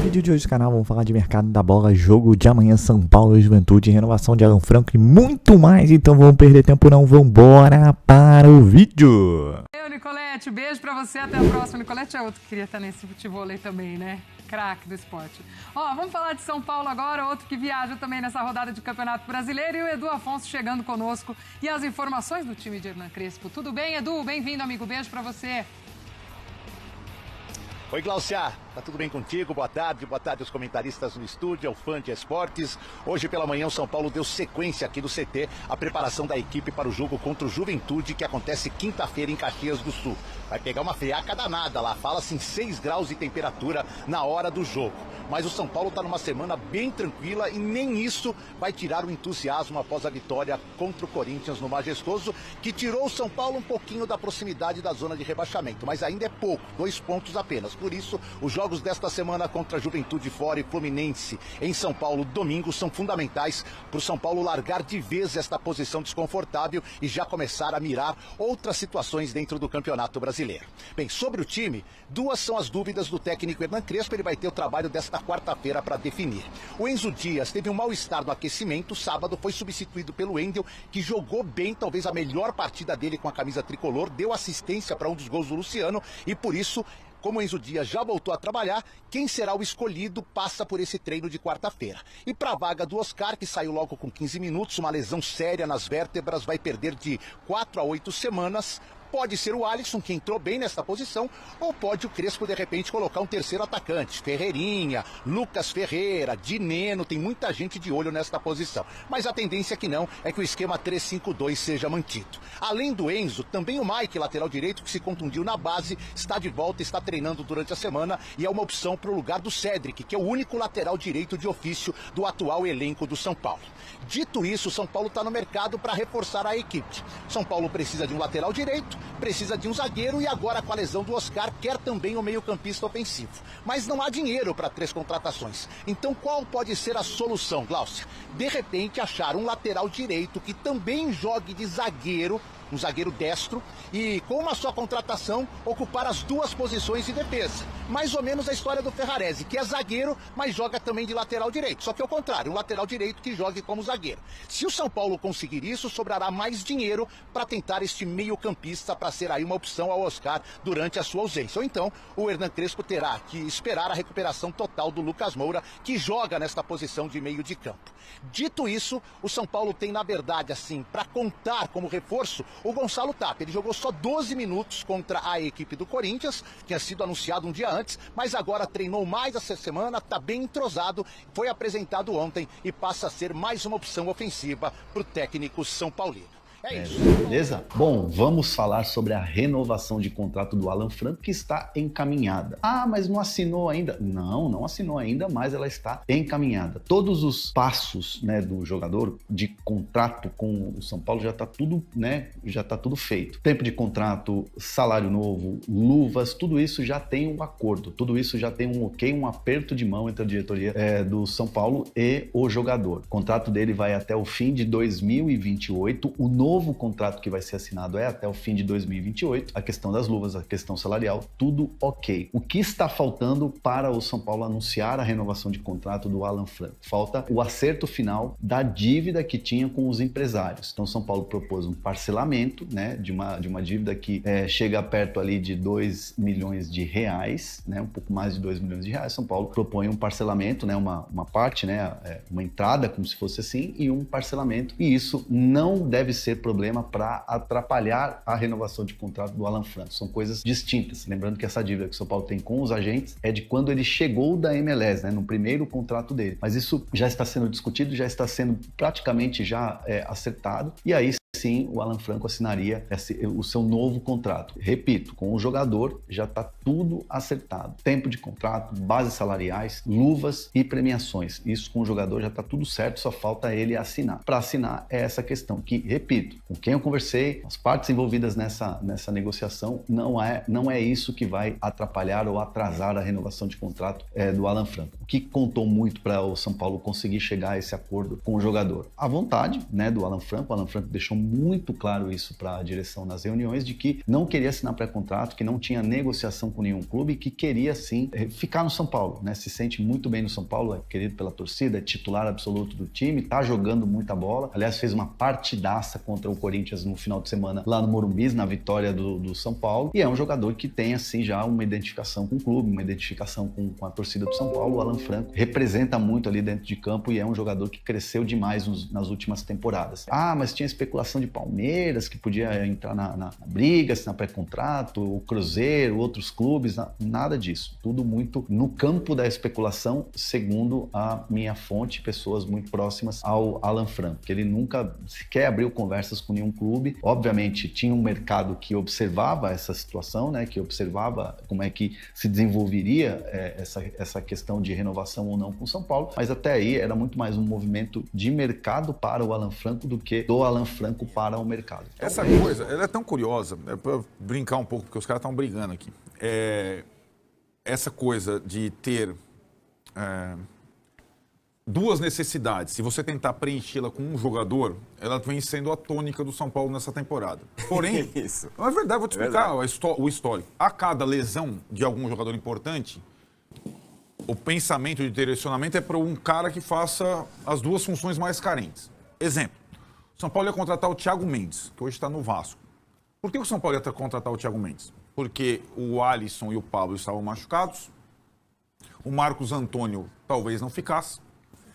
vídeo de hoje do canal vamos falar de mercado da bola, jogo de amanhã, São Paulo e Juventude, renovação de Alan Franco e muito mais. Então vamos perder tempo não, vambora para o vídeo. Eu, Nicolete, beijo pra você, até a próxima. Nicolete é outro que queria estar nesse futevôlei também, né? Craque do esporte. Ó, vamos falar de São Paulo agora, outro que viaja também nessa rodada de Campeonato Brasileiro, e o Edu Afonso chegando conosco e as informações do time de Hernan Crespo. Tudo bem, Edu? Bem-vindo, amigo. Beijo pra você. Oi, Glaucia, tá tudo bem contigo? Boa tarde aos comentaristas no estúdio, ao fã de esportes. Hoje pela manhã o São Paulo deu sequência aqui no CT, a preparação da equipe para o jogo contra o Juventude, que acontece quinta-feira em Caxias do Sul. Vai pegar uma friaca danada lá, fala-se em 6 graus de temperatura na hora do jogo. Mas o São Paulo tá numa semana bem tranquila e nem isso vai tirar o entusiasmo após a vitória contra o Corinthians no Majestoso, que tirou o São Paulo um pouquinho da proximidade da zona de rebaixamento, mas ainda é pouco, 2 pontos apenas. Por isso, os jogos desta semana contra Juventude fora e Fluminense em São Paulo, domingo, são fundamentais para o São Paulo largar de vez esta posição desconfortável e já começar a mirar outras situações dentro do Campeonato Brasileiro. Bem, sobre o time, 2 são as dúvidas do técnico Hernan Crespo. Ele vai ter o trabalho desta quarta-feira para definir. O Enzo Dias teve um mal-estar no aquecimento, sábado foi substituído pelo Wendel, que jogou bem, talvez a melhor partida dele com a camisa tricolor, deu assistência para um dos gols do Luciano e por isso, como o Enzo Dias já voltou a trabalhar, quem será o escolhido passa por esse treino de quarta-feira. E para a vaga do Oscar, que saiu logo com 15 minutos, uma lesão séria nas vértebras, vai perder de 4 a 8 semanas. Pode ser o Alisson, que entrou bem nessa posição, ou pode o Crespo, de repente, colocar um terceiro atacante. Ferreirinha, Lucas Ferreira, Dineno, tem muita gente de olho nesta posição. Mas a tendência é que não, é que o esquema 3-5-2 seja mantido. Além do Enzo, também o Mike, lateral direito, que se contundiu na base, está de volta, está treinando durante a semana e é uma opção para o lugar do Cedric, que é o único lateral direito de ofício do atual elenco do São Paulo. Dito isso, o São Paulo está no mercado para reforçar a equipe. São Paulo precisa de um lateral direito, precisa de um zagueiro e agora com a lesão do Oscar quer também um meio-campista ofensivo. Mas não há dinheiro para 3 contratações. Então qual pode ser a solução, Glaucia? De repente achar um lateral direito que também jogue de zagueiro, um zagueiro destro, e com uma só contratação ocupar as 2 posições de defesa. Mais ou menos a história do Ferrarese, que é zagueiro, mas joga também de lateral direito. Só que ao contrário, um lateral direito que jogue como zagueiro. Se o São Paulo conseguir isso, sobrará mais dinheiro para tentar este meio-campista para ser aí uma opção ao Oscar durante a sua ausência. Ou então, o Hernan Crespo terá que esperar a recuperação total do Lucas Moura, que joga nesta posição de meio de campo. Dito isso, o São Paulo tem, na verdade, assim, para contar como reforço, o Gonçalo Tapia. Ele jogou só 12 minutos contra a equipe do Corinthians, tinha sido anunciado um dia antes, mas agora treinou mais essa semana, está bem entrosado, foi apresentado ontem e passa a ser mais uma opção ofensiva para o técnico São Paulino. É isso. Beleza? Bom, vamos falar sobre a renovação de contrato do Alan Franco, que está encaminhada. Ah, mas não assinou ainda? Não, não assinou ainda, mas ela está encaminhada. Todos os passos, né, do jogador de contrato com o São Paulo já está tudo, né, já está tudo feito. Tempo de contrato, salário novo, luvas, tudo isso já tem um acordo, tudo isso já tem um ok, um aperto de mão entre a diretoria do São Paulo e o jogador. O contrato dele vai até o fim de 2028, o novo contrato que vai ser assinado é até o fim de 2028, a questão das luvas, a questão salarial, tudo ok. O que está faltando para o São Paulo anunciar a renovação de contrato do Alan Franco? Falta o acerto final da dívida que tinha com os empresários. Então, São Paulo propôs um parcelamento, né, de uma dívida que chega perto ali de 2 milhões de reais, né, um pouco mais de 2 milhões de reais. São Paulo propõe um parcelamento, né, uma parte, né, uma entrada, como se fosse assim, e um parcelamento. E isso não deve ser problema para atrapalhar a renovação de contrato do Alan Franco. São coisas distintas. Lembrando que essa dívida que o São Paulo tem com os agentes é de quando ele chegou da MLS, né, no primeiro contrato dele. Mas isso já está sendo discutido, já está sendo praticamente já acertado. E aí sim o Alan Franco assinaria o seu novo contrato. Repito, com o jogador já está tudo acertado. Tempo de contrato, bases salariais, luvas e premiações. Isso com o jogador já está tudo certo, só falta ele assinar. Para assinar é essa questão que, repito, com quem eu conversei, as partes envolvidas nessa negociação, não é isso que vai atrapalhar ou atrasar a renovação de contrato do Alan Franco. O que contou muito para o São Paulo conseguir chegar a esse acordo com o jogador? A vontade, né, do Alan Franco. O Alan Franco deixou muito claro isso para a direção nas reuniões, de que não queria assinar pré-contrato, que não tinha negociação com nenhum clube, que queria sim ficar no São Paulo, né? Se sente muito bem no São Paulo, é querido pela torcida, é titular absoluto do time, tá jogando muita bola. Aliás, fez uma partidaça contra o Corinthians no final de semana lá no Morumbi, na vitória do São Paulo, e é um jogador que tem assim já uma identificação com o clube, uma identificação com a torcida do São Paulo. O Alan Franco representa muito ali dentro de campo e é um jogador que cresceu demais nas últimas temporadas. Mas tinha especulação de Palmeiras, que podia entrar na briga, assinar pré-contrato, o Cruzeiro, outros clubes, nada disso. Tudo muito no campo da especulação, segundo a minha fonte, pessoas muito próximas ao Alan Franco, que ele nunca sequer abriu conversas com nenhum clube. Obviamente, tinha um mercado que observava essa situação, né, que observava como é que se desenvolveria essa questão de renovação ou não com o São Paulo, mas até aí era muito mais um movimento de mercado para o Alan Franco do que do Alan Franco para o mercado. Então, essa coisa, ela é tão curiosa, para brincar um pouco, porque os caras estão brigando aqui. Essa coisa de ter duas necessidades, se você tentar preenchê-la com um jogador, ela vem sendo a tônica do São Paulo nessa temporada. Porém, isso. Não é verdade, vou te explicar o histórico. A cada lesão de algum jogador importante, o pensamento de direcionamento é para um cara que faça as duas funções mais carentes. Exemplo, o São Paulo ia contratar o Thiago Mendes, que hoje está no Vasco. Por que o São Paulo ia contratar o Thiago Mendes? Porque o Alisson e o Pablo estavam machucados, o Marcos Antônio talvez não ficasse,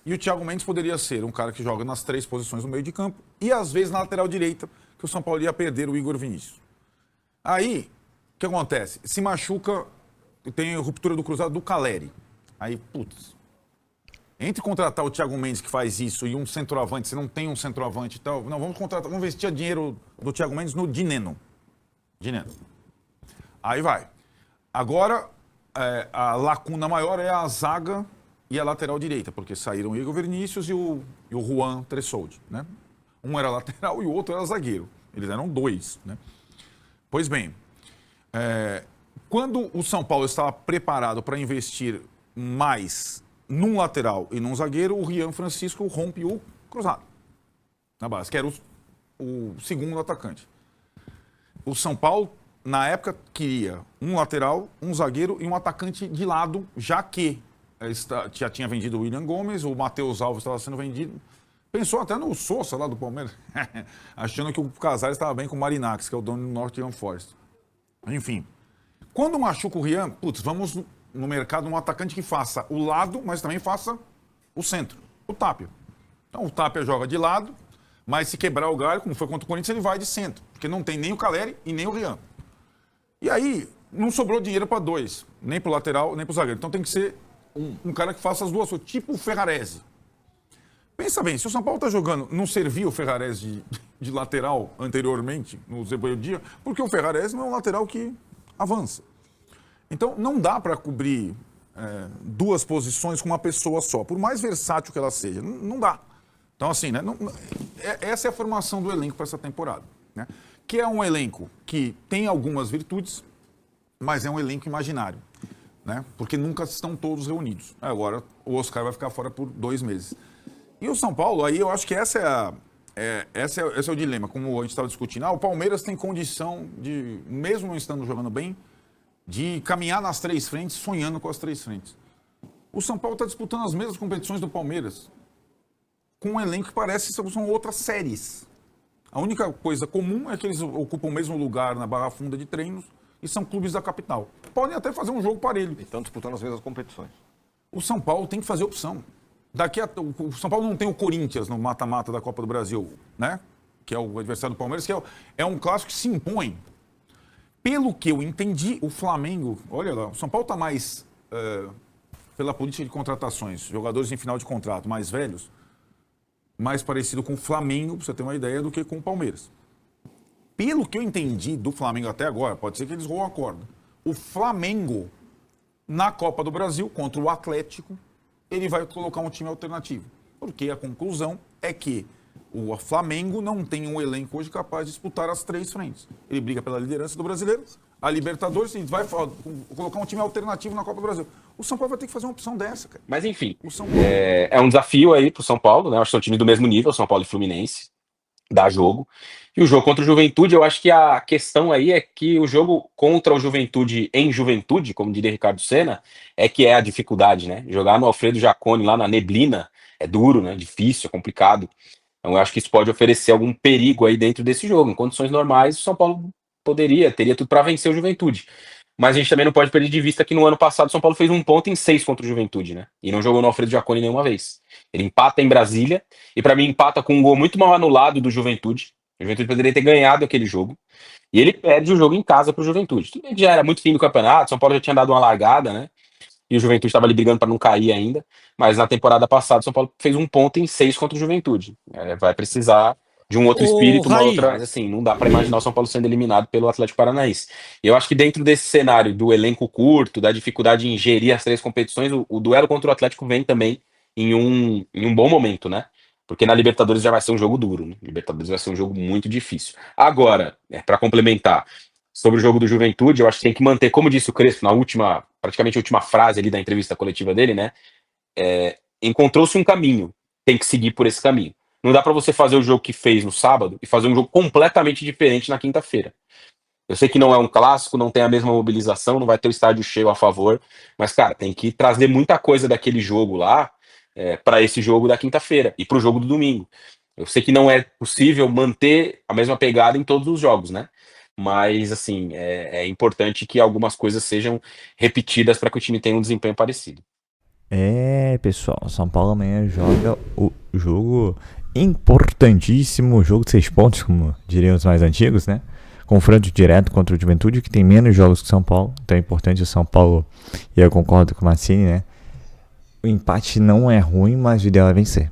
e o Thiago Mendes poderia ser um cara que joga nas 3 posições no meio de campo e às vezes na lateral direita, que o São Paulo ia perder o Igor Vinícius. Aí, o que acontece? Se machuca, tem a ruptura do cruzado do Caleri. Aí, putz, entre contratar o Thiago Mendes, que faz isso, e um centroavante, se não tem um centroavante e tal, não, vamos contratar, vamos investir dinheiro do Thiago Mendes no Dineno. Aí vai. Agora, a lacuna maior é a zaga e a lateral direita, porque saíram o Igor Vinícius e o Juan Tressoldi, né? Um era lateral e o outro era zagueiro. Eles eram 2, né? Pois bem, quando o São Paulo estava preparado para investir mais num lateral e num zagueiro, o Rian Francisco rompe o cruzado na base, que era o segundo atacante. O São Paulo, na época, queria um lateral, um zagueiro e um atacante de lado, já que já tinha vendido o William Gomes, o Matheus Alves estava sendo vendido. Pensou até no Sousa lá do Palmeiras, achando que o Casares estava bem com o Marinax, que é o dono do Nottingham Forest. Enfim, quando machuca o Rian, vamos no mercado um atacante que faça o lado, mas também faça o centro, o Tapia. Então o Tapia joga de lado, mas se quebrar o galho, como foi contra o Corinthians, ele vai de centro, porque não tem nem o Caleri e nem o Rian. E aí, não sobrou dinheiro para 2, nem para o lateral, nem para o zagueiro. Então tem que ser um cara que faça as duas coisas, tipo o Ferrarese. Pensa bem, se o São Paulo está jogando, não servia o Ferrarese de lateral anteriormente, no Zebeldia, porque o Ferrarese não é um lateral que avança. Então não dá para cobrir 2 posições com uma pessoa só, por mais versátil que ela seja, não dá. Então assim, né, essa é a formação do elenco para essa temporada, né? Que é um elenco que tem algumas virtudes, mas é um elenco imaginário, né? Porque nunca estão todos reunidos. Agora o Oscar vai ficar fora por 2 meses. E o São Paulo, aí eu acho que esse é o dilema, como a gente estava discutindo. O Palmeiras tem condição de, mesmo não estando jogando bem, de caminhar nas 3 frentes, sonhando com as 3 frentes. O São Paulo está disputando as mesmas competições do Palmeiras, com um elenco que parece que são outras séries. A única coisa comum é que eles ocupam o mesmo lugar na Barra Funda de treinos e são clubes da capital. Podem até fazer um jogo parelho. E estão disputando as mesmas competições. O São Paulo tem que fazer opção. O São Paulo não tem o Corinthians no mata-mata da Copa do Brasil, né? Que é o adversário do Palmeiras, que é um clássico que se impõe. Pelo que eu entendi, o Flamengo... Olha lá, o São Paulo está mais, pela política de contratações, jogadores em final de contrato mais velhos, mais parecido com o Flamengo, para você ter uma ideia, do que com o Palmeiras. Pelo que eu entendi do Flamengo até agora, pode ser que eles roam a corda. O Flamengo, na Copa do Brasil, contra o Atlético, ele vai colocar um time alternativo. Porque a conclusão é que o Flamengo não tem um elenco hoje capaz de disputar as 3 frentes. Ele briga pela liderança do Brasileiro, a Libertadores, e vai colocar um time alternativo na Copa do Brasil. O São Paulo vai ter que fazer uma opção dessa, cara. Mas enfim, o São Paulo... é um desafio aí pro São Paulo, né? Eu acho que são um time do mesmo nível, São Paulo e Fluminense. dá jogo. E o jogo contra o Juventude, eu acho que a questão aí é que o jogo contra o Juventude em Juventude, como diria Ricardo Senna, é que é a dificuldade, né? Jogar no Alfredo Jaconi lá na neblina é duro, né? Difícil, é complicado. Então eu acho que isso pode oferecer algum perigo aí dentro desse jogo. Em condições normais, o São Paulo teria tudo para vencer o Juventude. Mas a gente também não pode perder de vista que no ano passado o São Paulo fez 1 ponto em 6 contra o Juventude, né? E não jogou no Alfredo Jaconi nenhuma vez. Ele empata em Brasília, e para mim empata com um gol muito mal anulado do Juventude. O Juventude poderia ter ganhado aquele jogo. E ele perde o jogo em casa pro Juventude. Tudo bem que já era muito fim do campeonato, São Paulo já tinha dado uma largada, né? E o Juventude estava ali brigando para não cair ainda. Mas na temporada passada, o São Paulo fez 1 ponto em 6 contra o Juventude. Vai precisar de um outro espírito, uma Raí, outra. Mas assim, não dá para imaginar o São Paulo sendo eliminado pelo Atlético Paranaense. E eu acho que dentro desse cenário do elenco curto, da dificuldade em gerir as 3 competições, o duelo contra o Atlético vem também em um bom momento, né? Porque na Libertadores já vai ser um jogo duro, né? Libertadores vai ser um jogo muito difícil. Agora, para complementar, sobre o jogo do Juventude, eu acho que tem que manter, como disse o Crespo na última, praticamente a última frase ali da entrevista coletiva dele, né? Encontrou-se um caminho, tem que seguir por esse caminho. Não dá para você fazer o jogo que fez no sábado e fazer um jogo completamente diferente na quinta-feira. Eu sei que não é um clássico, não tem a mesma mobilização, não vai ter o estádio cheio a favor, mas, cara, tem que trazer muita coisa daquele jogo lá para esse jogo da quinta-feira e para o jogo do domingo. Eu sei que não é possível manter a mesma pegada em todos os jogos, né? Mas, assim, é importante que algumas coisas sejam repetidas para que o time tenha um desempenho parecido. Pessoal, São Paulo amanhã joga o jogo importantíssimo, jogo de 6 pontos, como diriam os mais antigos, né? Confronto direto contra o Juventude, que tem menos jogos que o São Paulo. Então é importante o São Paulo, e eu concordo com o Mancini, né? O empate não é ruim, mas o ideal é vencer.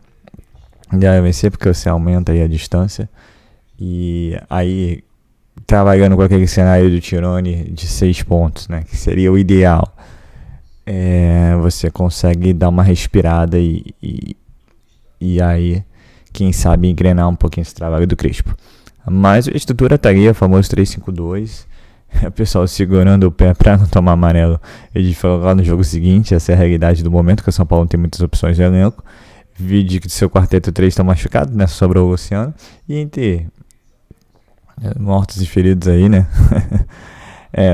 O ideal é vencer porque você aumenta aí a distância. E aí, trabalhando com aquele cenário do Tirone de 6 pontos, né? Que seria o ideal. Você consegue dar uma respirada e aí, quem sabe, engrenar um pouquinho esse trabalho do Crespo. Mas a estrutura estaria, famoso 3-5-2. O pessoal segurando o pé para não tomar amarelo e de falar no jogo seguinte. Essa é a realidade do momento, que o São Paulo não tem muitas opções de elenco. Vídeo que seu quarteto 3 está machucado, né? Sobrou o Luciano. E entre mortos e feridos aí, né?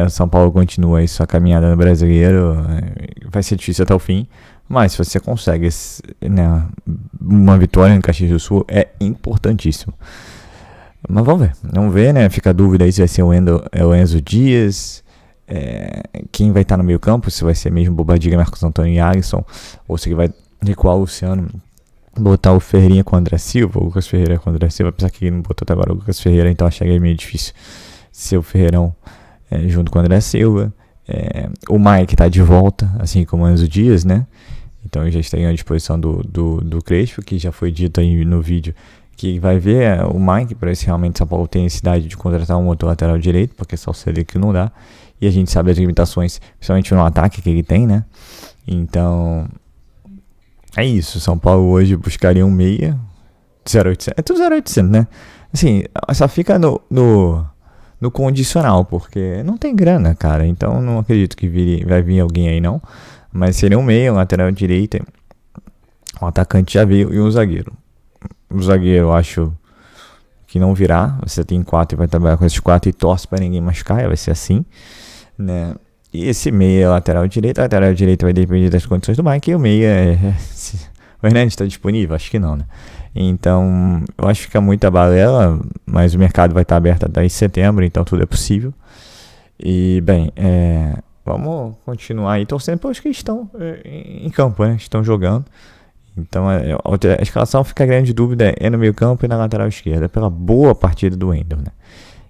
O São Paulo continua aí sua caminhada no Brasileiro. Vai ser difícil até o fim. Mas se você consegue, né, uma vitória no Caxias do Sul, é importantíssimo. Mas vamos ver, né? Fica a dúvida aí se vai ser o Enzo Dias, quem vai estar no meio campo, se vai ser mesmo Bobadilha, Marcos Antônio e Alisson, ou se ele vai recuar o Luciano, botar o Ferreirinha com o André Silva, o Lucas Ferreira com o André Silva, apesar que ele não botou até agora o Lucas Ferreira, então acharia meio difícil ser o Ferreirão junto com o André Silva. O Mike tá de volta, assim como o Enzo Dias, né? Então já estaria à disposição do Crespo, que já foi dito aí no vídeo, que vai ver o Mike para ver se realmente São Paulo tem necessidade de contratar um outro lateral direito, porque só o Celic não dá. E a gente sabe as limitações, principalmente no ataque que ele tem, né? Então, é isso. São Paulo hoje buscaria um meia, 0800. É tudo 0800, né? Assim, só fica no condicional, porque não tem grana, cara. Então, não acredito que vai vir alguém aí, não. Mas seria um meia, um lateral direito, um atacante já veio e um zagueiro. O zagueiro, eu acho que não virá. Você tem 4 e vai trabalhar com esses 4 e torce para ninguém machucar. Vai ser assim, né? E esse meia lateral direito vai depender das condições do Mike. E o meia o Hernandes está disponível? Acho que não, né? Então, eu acho que fica muita balela, mas o mercado vai estar aberto até setembro, então tudo é possível. E, bem, vamos continuar aí torcendo pelos que estão em campo, né? Estão jogando. Então a escalação, fica a grande dúvida, no meio campo e na lateral esquerda, pela boa partida do Wendel, né?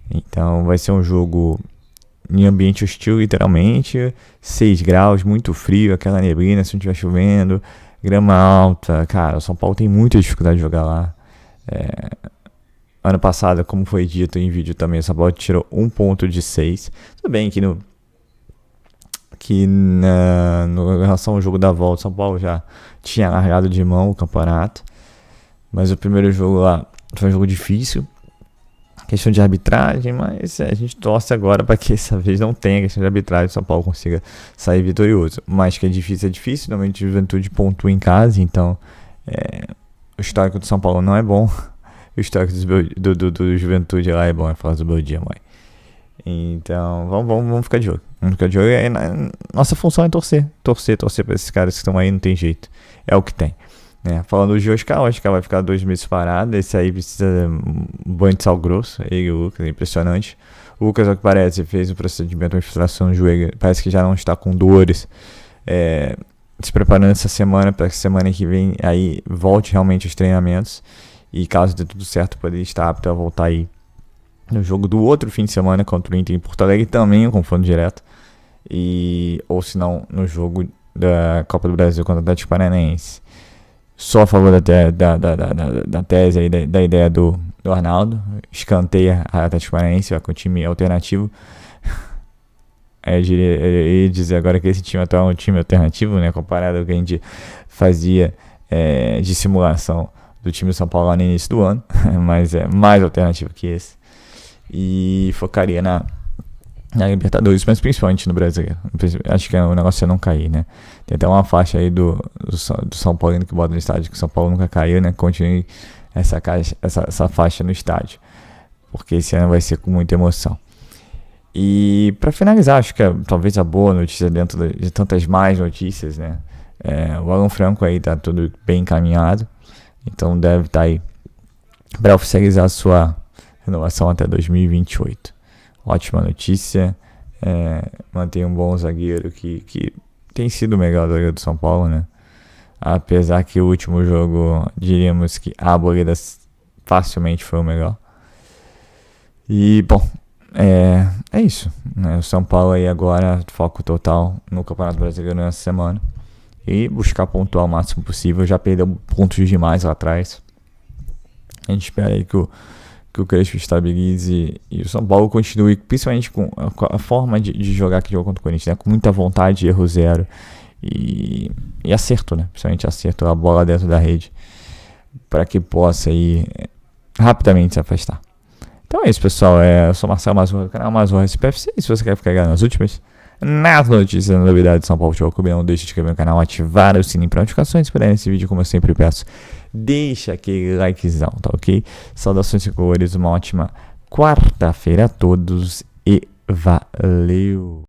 Então vai ser um jogo em ambiente hostil, literalmente, 6 graus, muito frio, aquela neblina, se não estiver chovendo, grama alta. Cara, o São Paulo tem muita dificuldade de jogar lá. Ano passado, como foi dito em vídeo também, o São Paulo tirou 1 ponto de 6. Tudo bem que em relação ao jogo da volta, São Paulo já tinha largado de mão o campeonato, mas o primeiro jogo lá foi um jogo difícil, questão de arbitragem, mas a gente torce agora para que essa vez não tenha questão de arbitragem, São Paulo consiga sair vitorioso. Mas que é difícil, normalmente o Juventude pontua em casa, então o histórico do São Paulo não é bom, o estoque do Juventude lá é bom, é falar do Beldia, mãe. Então, vamos ficar de olho. Vamos ficar de olho. Nossa função é torcer pra esses caras que estão aí, não tem jeito. É o que tem. Falando de Oscar vai ficar 2 meses parado. Esse aí precisa um banho de sal grosso. Ele e o Lucas, é impressionante. O Lucas, ao que parece, fez um procedimento de infiltração no joelho. Parece que já não está com dores. Se preparando essa semana para que semana que vem aí volte realmente os treinamentos. E caso dê tudo certo, poder estar apto a voltar aí no jogo do outro fim de semana contra o Inter em Porto Alegre, também um confronto direto. Ou se não, no jogo da Copa do Brasil contra o Atlético Paranaense. Só a favor da tese aí, da ideia do Arnaldo. Escanteia a Atlético Paranaense, vai com o time alternativo. Eu ia dizer agora que esse time atual é um time alternativo, né? Comparado ao que a gente fazia de simulação do time do São Paulo lá no início do ano. Mas é mais alternativo que esse. E focaria na Libertadores, mas principalmente no Brasileiro. Acho que o negócio é não cair, né? Tem até uma faixa aí do São Paulo que bota no estádio que o São Paulo nunca caiu, né? Continue essa faixa no estádio, porque esse ano vai ser com muita emoção. E para finalizar, acho que talvez a boa notícia dentro de tantas más notícias, né? O Alan Franco aí tá tudo bem encaminhado, então deve estar aí para oficializar a sua renovação até 2028. Ótima notícia. Mantém um bom zagueiro que tem sido o melhor zagueiro do São Paulo, né? Apesar que o último jogo, diríamos que a Arboleda facilmente foi o melhor. E, bom, é isso, né? O São Paulo aí agora, foco total no Campeonato Brasileiro nessa semana. E buscar pontuar o máximo possível. Já perdeu pontos demais lá atrás. A gente espera aí que o Crespo estabilize e o São Paulo continue, principalmente com a forma de jogar que jogou contra o Corinthians, né? Com muita vontade, erro zero e acerto, né? Principalmente acerto, a bola dentro da rede, para que possa aí rapidamente se afastar. Então é isso, pessoal. Eu sou Marcelo Mazurra do canal Mazurra SPFC. E se você quer ficar ligado nas últimas, nas notícias, na novidade de São Paulo Futebol Clube, não deixe de inscrever no canal, ativar o sininho para notificações. Se puder nesse vídeo, como eu sempre peço, deixa aquele likezão, tá ok? Saudações e cores, uma ótima quarta-feira a todos e valeu!